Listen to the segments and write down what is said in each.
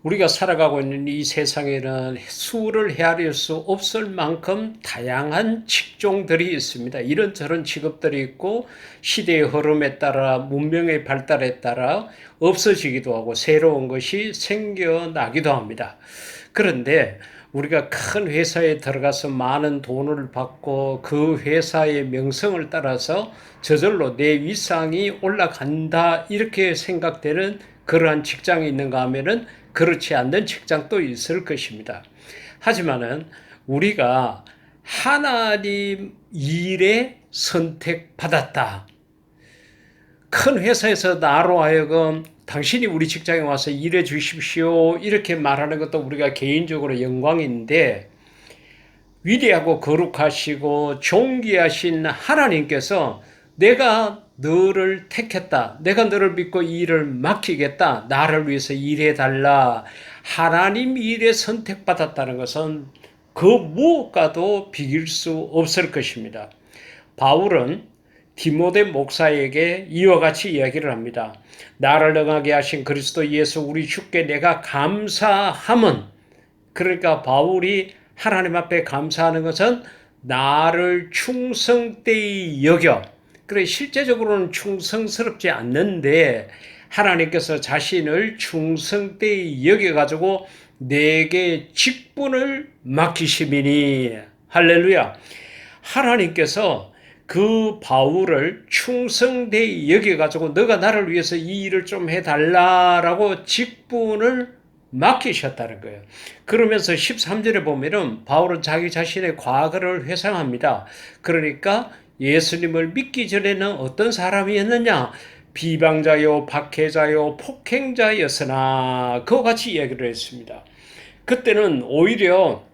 우리가 살아가고 있는 이 세상에는 수를 헤아릴 수 없을 만큼 다양한 직종들이 있습니다. 이런저런 직업들이 있고 시대의 흐름에 따라 문명의 발달에 따라 없어지기도 하고 새로운 것이 생겨나기도 합니다. 그런데 우리가 큰 회사에 들어가서 많은 돈을 받고 그 회사의 명성을 따라서 저절로 내 위상이 올라간다 이렇게 생각되는 그러한 직장이 있는가 하면은 그렇지 않는 직장도 있을 것입니다. 하지만은 우리가 하나님 일에 선택받았다. 큰 회사에서 나로 하여금 당신이 우리 직장에 와서 일해 주십시오. 이렇게 말하는 것도 우리가 개인적으로 영광인데 위대하고 거룩하시고 존귀하신 하나님께서 내가 너를 택했다. 내가 너를 믿고 이 일을 맡기겠다. 나를 위해서 일해달라. 하나님 일에 선택받았다는 것은 그 무엇과도 비길 수 없을 것입니다. 바울은 디모데 목사에게 이와 같이 이야기를 합니다. 나를 능하게 하신 그리스도 예수 우리 주께 내가 감사함은, 그러니까 바울이 하나님 앞에 감사하는 것은 나를 충성되이 여겨. 그래 실제적으로는 충성스럽지 않는데 하나님께서 자신을 충성되이 여겨가지고 내게 직분을 맡기심이니. 할렐루야. 하나님께서 그 바울을 충성되이 여겨가지고 너가 나를 위해서 이 일을 좀 해달라라고 직분을 맡기셨다는 거예요. 그러면서 13절에 보면은 바울은 자기 자신의 과거를 회상합니다. 그러니까 예수님을 믿기 전에는 어떤 사람이었느냐? 비방자요, 박해자요, 폭행자였으나 그와 같이 이야기를 했습니다. 그때는 오히려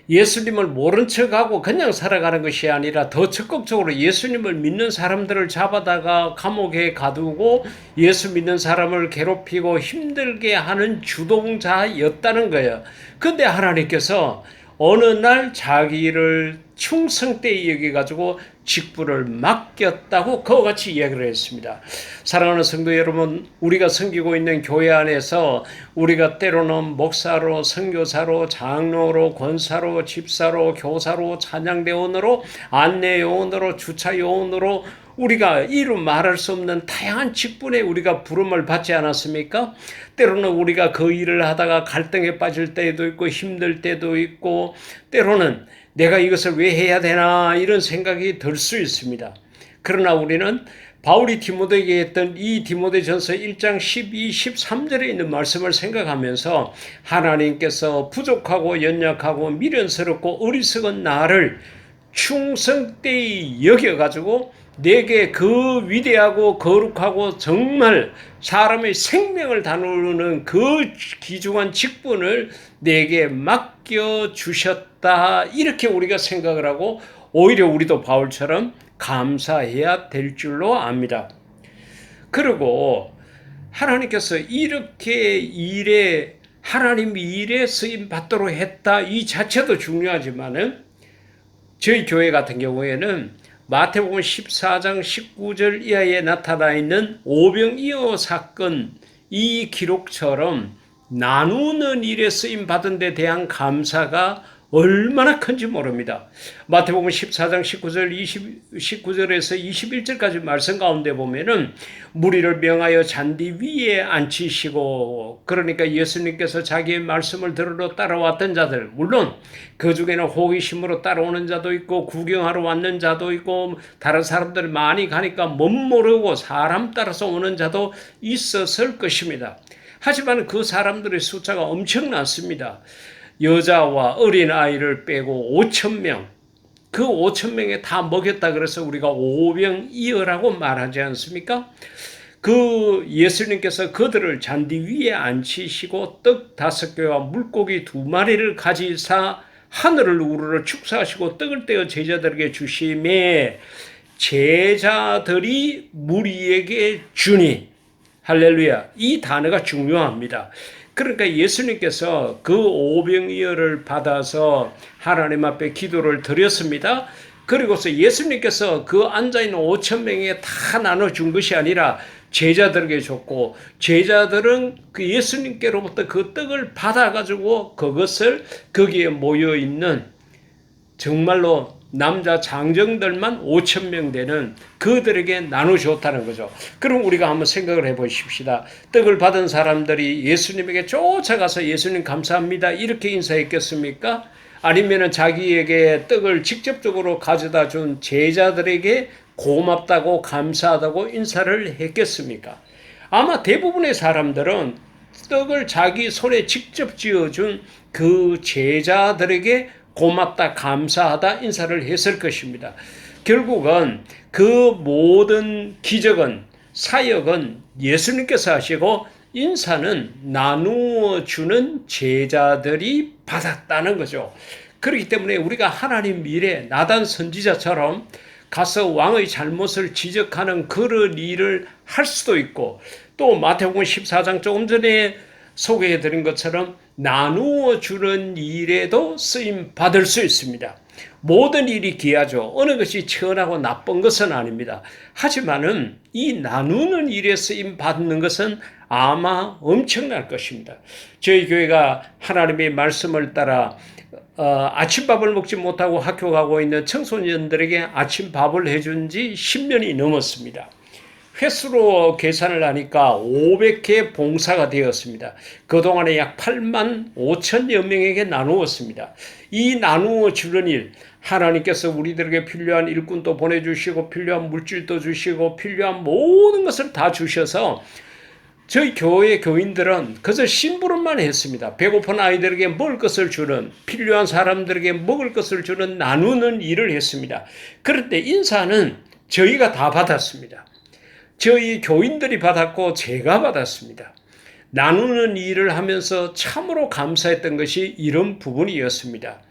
예수님을 모른 척하고 그냥 살아가는 것이 아니라 더 적극적으로 예수님을 믿는 사람들을 잡아다가 감옥에 가두고 예수 믿는 사람을 괴롭히고 힘들게 하는 주동자였다는 거예요. 근데 하나님께서 어느 날 자기를 충성되이 여기가지고 직분을 맡겼다고 그와 같이 이야기를 했습니다. 사랑하는 성도 여러분, 우리가 섬기고 있는 교회 안에서 우리가 때로는 목사로, 선교사로, 장로로, 권사로, 집사로, 교사로, 찬양대원으로, 안내요원으로, 주차요원으로 우리가 이루 말할 수 없는 다양한 직분에 우리가 부름을 받지 않았습니까? 때로는 우리가 그 일을 하다가 갈등에 빠질 때도 있고 힘들 때도 있고 때로는 내가 이것을 왜 해야 되나 이런 생각이 들 수 있습니다. 그러나 우리는 바울이 디모데에게 했던 이 디모데전서 1장 12, 13절에 있는 말씀을 생각하면서 하나님께서 부족하고 연약하고 미련스럽고 어리석은 나를 충성되이 여겨가지고 내게 그 위대하고 거룩하고 정말 사람의 생명을 다루는 그 귀중한 직분을 내게 맡겨주셨다. 이렇게 우리가 생각을 하고 오히려 우리도 바울처럼 감사해야 될 줄로 압니다. 그리고 하나님께서 이렇게 하나님 일에 쓰임 받도록 했다. 이 자체도 중요하지만은 저희 교회 같은 경우에는 마태복음 14장 19절 이하에 나타나 있는 오병이어 사건 이 기록처럼 나누는 일에 쓰임 받은 데 대한 감사가 얼마나 큰지 모릅니다. 마태복음 14장 19절에서 21절까지 말씀 가운데 보면은 무리를 명하여 잔디 위에 앉히시고, 그러니까 예수님께서 자기의 말씀을 들으러 따라왔던 자들, 물론 그 중에는 호기심으로 따라오는 자도 있고 구경하러 왔는 자도 있고 다른 사람들 많이 가니까 못 모르고 사람 따라서 오는 자도 있었을 것입니다. 하지만 그 사람들의 숫자가 엄청났습니다. 여자와 어린아이를 빼고 5,000명, 그 5,000명에 다 먹였다 그래서 우리가 오병이어라고 말하지 않습니까? 그 예수님께서 그들을 잔디 위에 앉히시고 떡 5개와 물고기 2마리를 가지사 하늘을 우러러 축사하시고 떡을 떼어 제자들에게 주심에 제자들이 무리에게 주니. 할렐루야. 이 단어가 중요합니다. 그러니까 예수님께서 그 오병이어를 받아서 하나님 앞에 기도를 드렸습니다. 그리고서 예수님께서 그 앉아있는 5,000명에 다 나눠준 것이 아니라 제자들에게 줬고, 제자들은 그 예수님께로부터 그 떡을 받아가지고 그것을 거기에 모여 있는 정말로 남자 장정들만 5천 명 되는 그들에게 나누셨다는 거죠. 그럼 우리가 한번 생각을 해보십시다. 떡을 받은 사람들이 예수님에게 쫓아가서 예수님 감사합니다 이렇게 인사했겠습니까? 아니면은 자기에게 떡을 직접적으로 가져다 준 제자들에게 고맙다고 감사하다고 인사를 했겠습니까? 아마 대부분의 사람들은 떡을 자기 손에 직접 쥐어준 그 제자들에게 고맙다, 감사하다 인사를 했을 것입니다. 결국은 그 모든 기적은, 사역은 예수님께서 하시고 인사는 나누어 주는 제자들이 받았다는 거죠. 그렇기 때문에 우리가 하나님 일에 나단 선지자처럼 가서 왕의 잘못을 지적하는 그런 일을 할 수도 있고, 또 마태복음 14장 조금 전에 소개해 드린 것처럼 나누어 주는 일에도 쓰임 받을 수 있습니다. 모든 일이 귀하죠. 어느 것이 천하고 나쁜 것은 아닙니다. 하지만은 이 나누는 일에 쓰임 받는 것은 아마 엄청날 것입니다. 저희 교회가 하나님의 말씀을 따라 아침밥을 먹지 못하고 학교 가고 있는 청소년들에게 아침밥을 해준 지 10년이 넘었습니다. 횟수로 계산을 하니까 500회 봉사가 되었습니다. 그동안에 약 8만 5천여 명에게 나누었습니다. 이 나누어 주는 일, 하나님께서 우리들에게 필요한 일꾼도 보내주시고 필요한 물질도 주시고 필요한 모든 것을 다 주셔서 저희 교회 교인들은 그저 심부름만 했습니다. 배고픈 아이들에게 먹을 것을 주는, 필요한 사람들에게 먹을 것을 주는 나누는 일을 했습니다. 그런데 인사는 저희가 다 받았습니다. 저희 교인들이 받았고 제가 받았습니다. 나누는 일을 하면서 참으로 감사했던 것이 이런 부분이었습니다.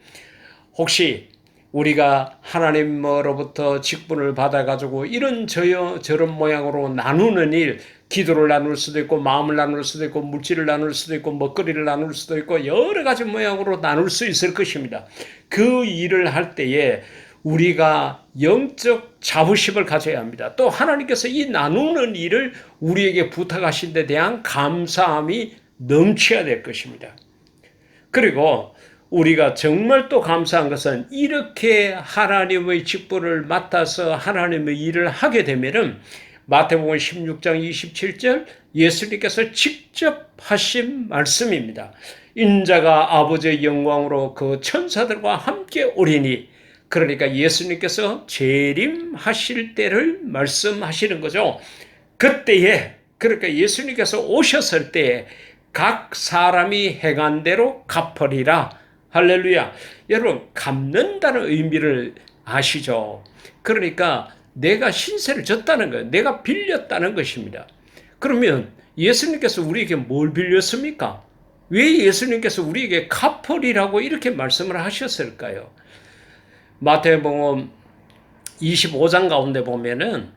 혹시 우리가 하나님으로부터 직분을 받아가지고 이런 저런 모양으로 나누는 일, 기도를 나눌 수도 있고 마음을 나눌 수도 있고 물질을 나눌 수도 있고 먹거리를 나눌 수도 있고 여러 가지 모양으로 나눌 수 있을 것입니다. 그 일을 할 때에 우리가 영적 자부심을 가져야 합니다. 또 하나님께서 이 나누는 일을 우리에게 부탁하신 데 대한 감사함이 넘쳐야 될 것입니다. 그리고 우리가 정말 또 감사한 것은 이렇게 하나님의 직분을 맡아서 하나님의 일을 하게 되면은 마태복음 16장 27절 예수님께서 직접 하신 말씀입니다. 인자가 아버지의 영광으로 그 천사들과 함께 오리니, 그러니까 예수님께서 재림하실 때를 말씀하시는 거죠. 그때에, 그러니까 예수님께서 오셨을 때에 각 사람이 행한 대로 갚으리라. 할렐루야. 여러분, 갚는다는 의미를 아시죠? 그러니까 내가 신세를 졌다는 거예요. 내가 빌렸다는 것입니다. 그러면 예수님께서 우리에게 뭘 빌렸습니까? 왜 예수님께서 우리에게 갚으리라고 이렇게 말씀을 하셨을까요? 마태복음 25장 가운데 보면은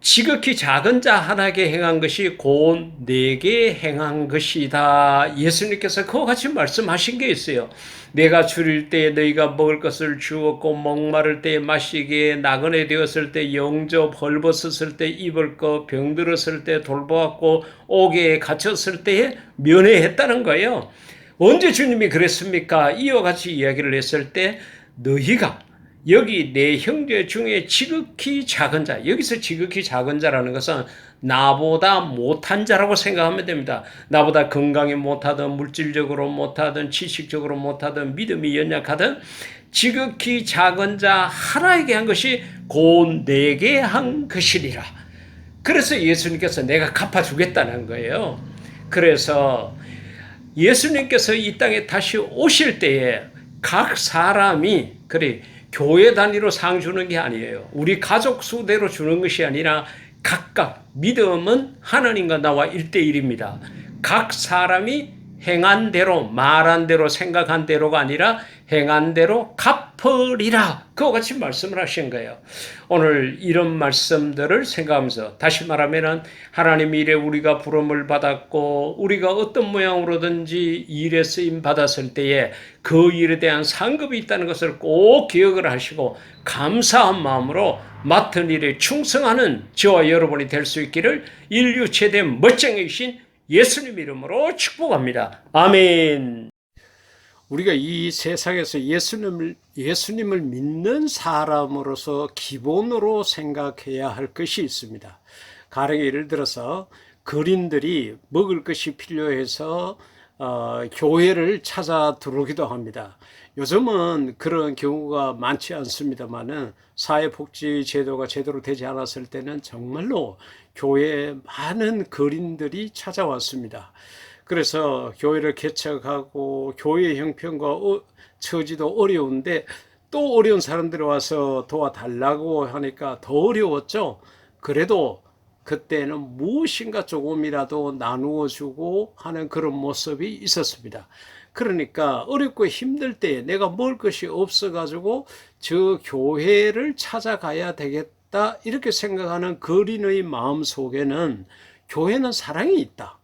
지극히 작은 자 하나에게 행한 것이 곧 내게 행한 것이다. 예수님께서 그와 같이 말씀하신 게 있어요. 내가 줄일 때에 너희가 먹을 것을 주었고 목마를 때에 마시기에 나그네 되었을 때 영접 헐벗었을 때 입을 것 병들었을 때 돌보았고 옥에 갇혔을 때에 면회했다는 거예요. 언제 주님이 그랬습니까? 이와 같이 이야기를 했을 때 너희가 여기 내 형제 중에 지극히 작은 자, 여기서 지극히 작은 자라는 것은 나보다 못한 자라고 생각하면 됩니다. 나보다 건강이 못하든 물질적으로 못하든 지식적으로 못하든 믿음이 연약하든 지극히 작은 자 하나에게 한 것이 곧 내게 한 것이리라. 그래서 예수님께서 내가 갚아주겠다는 거예요. 그래서 예수님께서 이 땅에 다시 오실 때에 각 사람이 교회 단위로 상 주는 게 아니에요. 우리 가족 수대로 주는 것이 아니라 각각 믿음은 하나님과 나와 1대1입니다. 각 사람이 행한 대로 말한 대로 생각한 대로가 아니라 행한 대로 갚으리라. 그와 같이 말씀을 하신 거예요. 오늘 이런 말씀들을 생각하면서 다시 말하면은 하나님 일에 우리가 부름을 받았고 우리가 어떤 모양으로든지 일에 쓰임 받았을 때에 그 일에 대한 상급이 있다는 것을 꼭 기억을 하시고 감사한 마음으로 맡은 일에 충성하는 저와 여러분이 될 수 있기를 인류 최대 멋쟁이신 예수님 이름으로 축복합니다. 아멘. 우리가 이 세상에서 예수님을 믿는 사람으로서 기본으로 생각해야 할 것이 있습니다. 가령 예를 들어서 거린들이 먹을 것이 필요해서 교회를 찾아 들어오기도 합니다. 요즘은 그런 경우가 많지 않습니다만은 사회복지 제도가 제대로 되지 않았을 때는 정말로 교회에 많은 거린들이 찾아왔습니다. 그래서 교회를 개척하고 교회 형편과 처지도 어려운데 또 어려운 사람들이 와서 도와달라고 하니까 더 어려웠죠. 그래도 그때는 무엇인가 조금이라도 나누어 주고 하는 그런 모습이 있었습니다. 그러니까 어렵고 힘들 때 내가 먹을 것이 없어 가지고 저 교회를 찾아가야 되겠다 이렇게 생각하는 거린의 마음 속에는 교회는 사랑이 있다.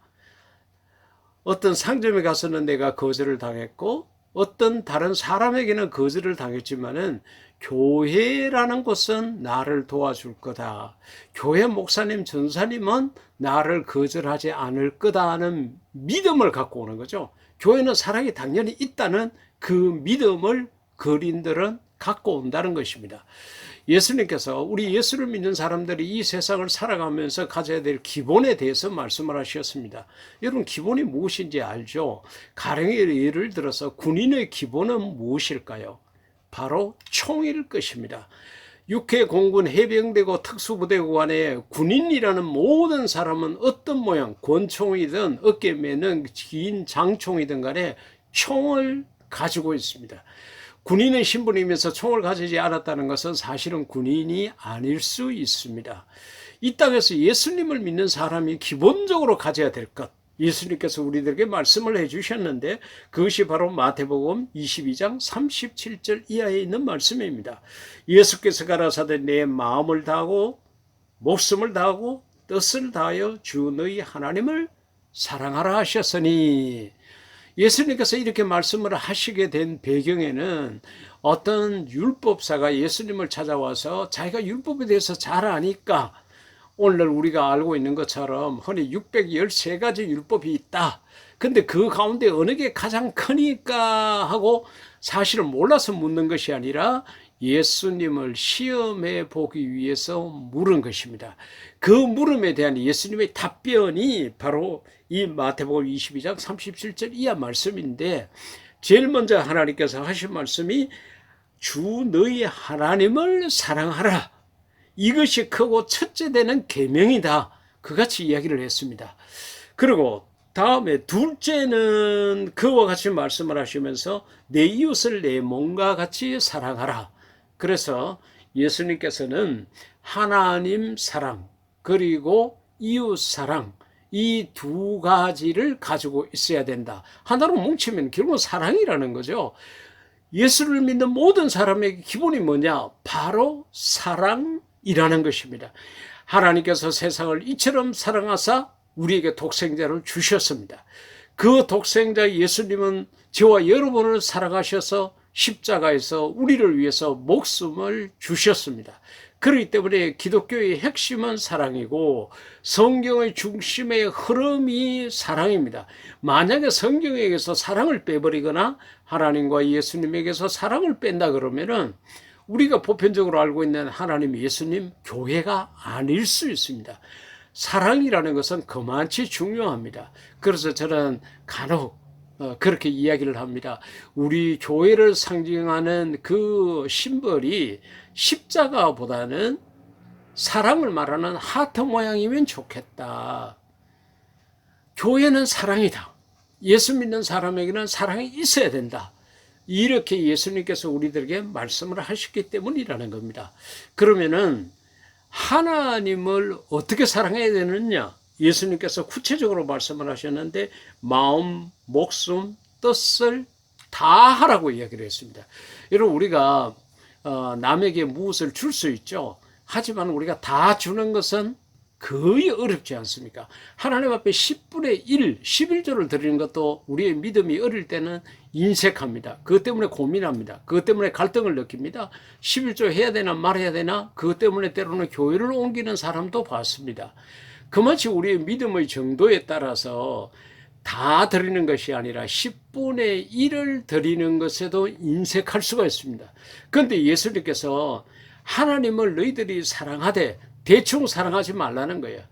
어떤 상점에 가서는 내가 거절을 당했고 어떤 다른 사람에게는 거절을 당했지만은 교회라는 곳은 나를 도와줄 거다. 교회 목사님, 전사님은 나를 거절하지 않을 거다 하는 믿음을 갖고 오는 거죠. 교회는 사랑이 당연히 있다는 그 믿음을 거린들은 갖고 온다는 것입니다. 예수님께서 우리 예수를 믿는 사람들이 이 세상을 살아가면서 가져야 될 기본에 대해서 말씀을 하셨습니다. 여러분 기본이 무엇인지 알죠? 가령의 예를 들어서 군인의 기본은 무엇일까요? 바로 총일 것입니다. 육해 공군 해병대고 특수부대고 간에 군인이라는 모든 사람은 어떤 모양 권총이든 어깨에 매는 긴 장총이든 간에 총을 가지고 있습니다. 군인의 신분이면서 총을 가지지 않았다는 것은 사실은 군인이 아닐 수 있습니다. 이 땅에서 예수님을 믿는 사람이 기본적으로 가져야 될 것, 예수님께서 우리들에게 말씀을 해주셨는데 그것이 바로 마태복음 22장 37절 이하에 있는 말씀입니다. 예수께서 가라사대 내 마음을 다하고 목숨을 다하고 뜻을 다하여 주 너희 하나님을 사랑하라 하셨으니, 예수님께서 이렇게 말씀을 하시게 된 배경에는 어떤 율법사가 예수님을 찾아와서 자기가 율법에 대해서 잘 아니까 오늘 우리가 알고 있는 것처럼 흔히 613가지 율법이 있다. 근데 그 가운데 어느 게 가장 크니까 하고 사실을 몰라서 묻는 것이 아니라 예수님을 시험해 보기 위해서 물은 것입니다. 그 물음에 대한 예수님의 답변이 바로 이 마태복음 22장 37절 이하 말씀인데, 제일 먼저 하나님께서 하신 말씀이 주 너희 하나님을 사랑하라. 이것이 크고 첫째 되는 계명이다. 그같이 이야기를 했습니다. 그리고 다음에 둘째는 그와 같이 말씀을 하시면서 내 이웃을 내 몸과 같이 사랑하라. 그래서 예수님께서는 하나님 사랑 그리고 이웃 사랑, 이 두 가지를 가지고 있어야 된다. 하나로 뭉치면 결국은 사랑이라는 거죠. 예수를 믿는 모든 사람에게 기본이 뭐냐? 바로 사랑이라는 것입니다. 하나님께서 세상을 이처럼 사랑하사 우리에게 독생자를 주셨습니다. 그 독생자 예수님은 저와 여러분을 사랑하셔서 십자가에서 우리를 위해서 목숨을 주셨습니다. 그렇기 때문에 기독교의 핵심은 사랑이고 성경의 중심의 흐름이 사랑입니다. 만약에 성경에게서 사랑을 빼버리거나 하나님과 예수님에게서 사랑을 뺀다 그러면은 우리가 보편적으로 알고 있는 하나님, 예수님, 교회가 아닐 수 있습니다. 사랑이라는 것은 그만치 중요합니다. 그래서 저는 간혹 그렇게 이야기를 합니다. 우리 교회를 상징하는 그 심벌이 십자가보다는 사랑을 말하는 하트 모양이면 좋겠다. 교회는 사랑이다. 예수 믿는 사람에게는 사랑이 있어야 된다. 이렇게 예수님께서 우리들에게 말씀을 하셨기 때문이라는 겁니다. 그러면은 하나님을 어떻게 사랑해야 되느냐? 예수님께서 구체적으로 말씀을 하셨는데 마음, 목숨, 뜻을 다 하라고 이야기를 했습니다. 여러분 우리가 남에게 무엇을 줄 수 있죠. 하지만 우리가 다 주는 것은 거의 어렵지 않습니까? 하나님 앞에 10분의 1, 11조를 드리는 것도 우리의 믿음이 어릴 때는 인색합니다. 그것 때문에 고민합니다. 그것 때문에 갈등을 느낍니다. 11조 해야 되나 말해야 되나 그것 때문에 때로는 교회를 옮기는 사람도 봤습니다. 그마치 우리의 믿음의 정도에 따라서 다 드리는 것이 아니라 10분의 1을 드리는 것에도 인색할 수가 있습니다. 그런데 예수님께서 하나님을 너희들이 사랑하되 대충 사랑하지 말라는 거예요.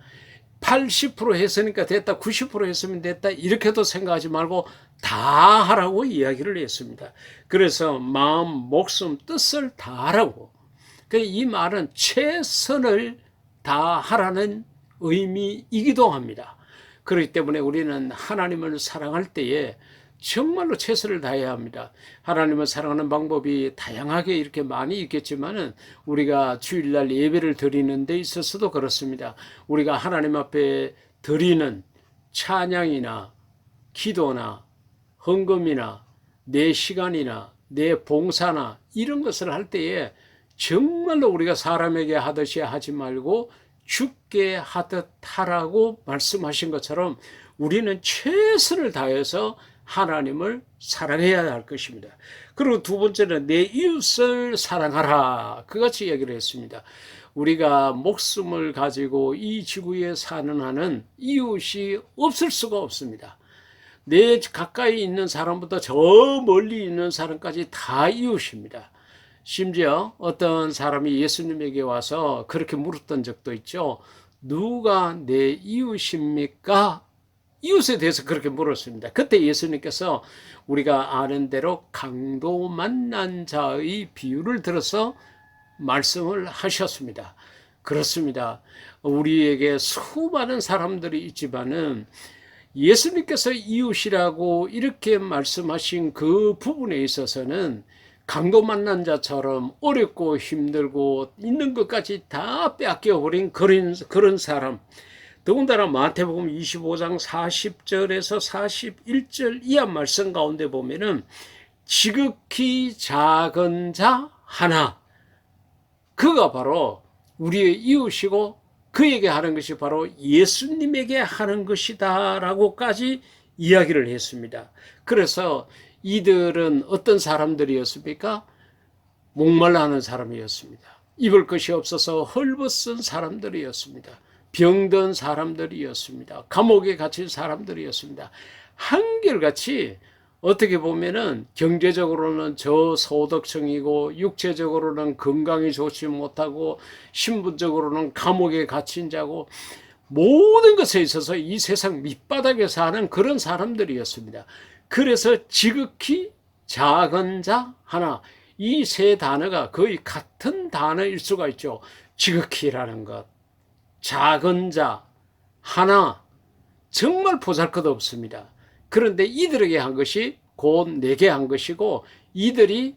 80% 했으니까 됐다, 90% 했으면 됐다, 이렇게도 생각하지 말고 다 하라고 이야기를 했습니다. 그래서 마음, 목숨, 뜻을 다 하라고. 이 말은 최선을 다 하라는 의미이기도 합니다. 그렇기 때문에 우리는 하나님을 사랑할 때에 정말로 최선을 다해야 합니다. 하나님을 사랑하는 방법이 다양하게 이렇게 많이 있겠지만은 우리가 주일날 예배를 드리는 데 있어서도 그렇습니다. 우리가 하나님 앞에 드리는 찬양이나 기도나 헌금이나 내 시간이나 내 봉사나 이런 것을 할 때에 정말로 우리가 사람에게 하듯이 하지 말고 주께 하듯 하라고 말씀하신 것처럼 우리는 최선을 다해서 하나님을 사랑해야 할 것입니다. 그리고 두 번째는 내 이웃을 사랑하라. 그같이 얘기를 했습니다. 우리가 목숨을 가지고 이 지구에 사는 한은 이웃이 없을 수가 없습니다. 내 가까이 있는 사람부터 저 멀리 있는 사람까지 다 이웃입니다. 심지어 어떤 사람이 예수님에게 와서 그렇게 물었던 적도 있죠. 누가 내 이웃입니까? 이웃에 대해서 그렇게 물었습니다. 그때 예수님께서 우리가 아는 대로 강도 만난 자의 비유를 들어서 말씀을 하셨습니다. 그렇습니다. 우리에게 수많은 사람들이 있지만은 예수님께서 이웃이라고 이렇게 말씀하신 그 부분에 있어서는 강도 만난 자처럼 어렵고 힘들고 있는 것까지 다 빼앗겨버린 그런 사람. 더군다나 마태복음 25장 40절에서 41절 이하 말씀 가운데 보면은 지극히 작은 자 하나, 그가 바로 우리의 이웃이고 그에게 하는 것이 바로 예수님에게 하는 것이다 라고까지 이야기를 했습니다. 그래서 이들은 어떤 사람들이었습니까? 목말라 하는 사람이었습니다. 입을 것이 없어서 헐벗은 사람들이었습니다. 병든 사람들이었습니다. 감옥에 갇힌 사람들이었습니다. 한결같이 어떻게 보면은 경제적으로는 저소득층이고 육체적으로는 건강이 좋지 못하고 신분적으로는 감옥에 갇힌 자고 모든 것에 있어서 이 세상 밑바닥에 사는 그런 사람들이었습니다. 그래서 지극히 작은 자 하나, 이 세 단어가 거의 같은 단어일 수가 있죠. 지극히라는 것, 작은 자 하나, 정말 보잘것없습니다. 그런데 이들에게 한 것이 곧 내게 한 것이고 이들이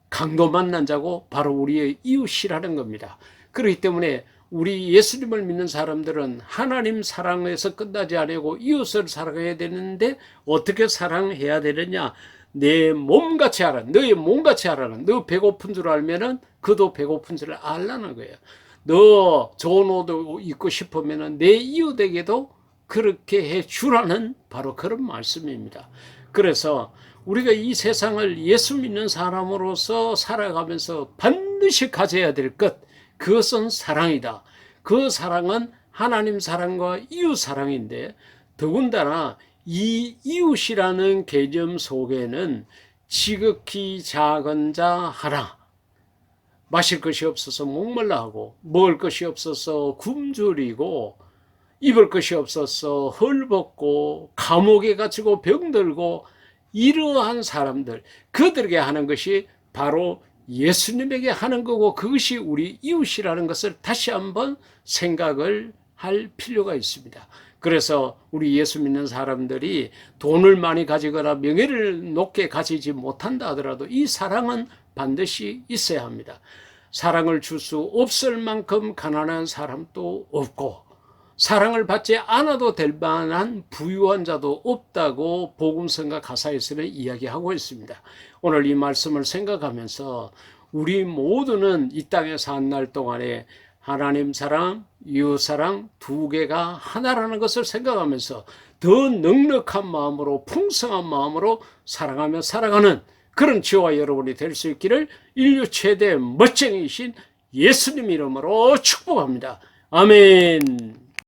강도 만난 자고 바로 우리의 이웃이라는 겁니다. 그렇기 때문에 우리 예수님을 믿는 사람들은 하나님 사랑에서 끝나지 않고 이웃을 사랑해야 되는데 어떻게 사랑해야 되느냐? 내 몸같이 알아. 너의 몸같이 알아라. 너 배고픈 줄 알면은 그도 배고픈 줄 알라는 거예요. 너 좋은 옷 입고 싶으면은 내 이웃에게도 그렇게 해 주라는 바로 그런 말씀입니다. 그래서 우리가 이 세상을 예수 믿는 사람으로서 살아가면서 반드시 가져야 될 것, 그것은 사랑이다. 그 사랑은 하나님 사랑과 이웃 사랑인데 더군다나 이 이웃이라는 개념 속에는 지극히 작은 자 하나, 마실 것이 없어서 목말라 하고 먹을 것이 없어서 굶주리고 입을 것이 없어서 헐벗고 감옥에 갇히고 병들고 이러한 사람들, 그들에게 하는 것이 바로 예수님에게 하는 거고 그것이 우리 이웃이라는 것을 다시 한번 생각을 할 필요가 있습니다. 그래서 우리 예수 믿는 사람들이 돈을 많이 가지거나 명예를 높게 가지지 못한다 하더라도 이 사랑은 반드시 있어야 합니다. 사랑을 줄 수 없을 만큼 가난한 사람도 없고 사랑을 받지 않아도 될 만한 부유한 자도 없다고 복음성가 가사에서는 이야기하고 있습니다. 오늘 이 말씀을 생각하면서 우리 모두는 이 땅에 산 날 동안에 하나님 사랑, 이웃 사랑 두 개가 하나라는 것을 생각하면서 더 넉넉한 마음으로 풍성한 마음으로 사랑하며 살아가는 그런 저와 여러분이 될 수 있기를 인류 최대 멋쟁이신 예수님 이름으로 축복합니다. 아멘.